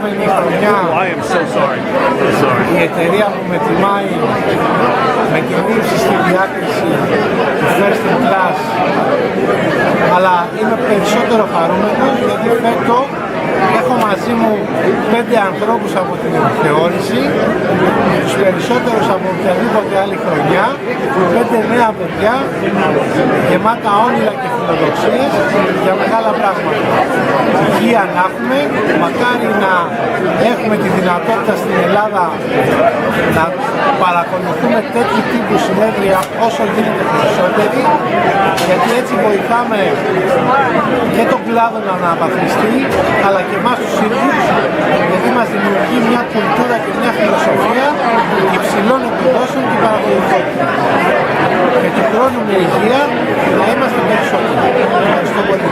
επόμενη χρονιά I am so sorry. Sorry. η εταιρεία που με τιμάει με κινήσει στη διάκριση του First in Class, αλλά είμαι περισσότερο χαρούμενος γιατί φέτο έχω μαζί μου 5 ανθρώπους από την επιθεώρηση, τους περισσότερους από οποιαδήποτε άλλη χρονιά, 5 νέα παιδιά γεμάτα όνειρα και φιλοδοξίες για μεγάλα πράγματα. Υγεία να έχουμε, μακάρι να έχουμε τη δυνατότητα στην Ελλάδα να παρακολουθούμε τέτοιου τύπου συνέδρια όσο γίνεται περισσότεροι, γιατί έτσι βοηθάμε και τον κλάδο να αναβαθμιστεί, αλλά και εμάς τους ίδιους, γιατί μας δημιουργεί μια κουλτούρα και μια φιλοσοφία υψηλών επιδόσεων και παραγωγικότητα. Και του χρόνου με υγεία να είμαστε περισσότεροι. Ευχαριστώ πολύ.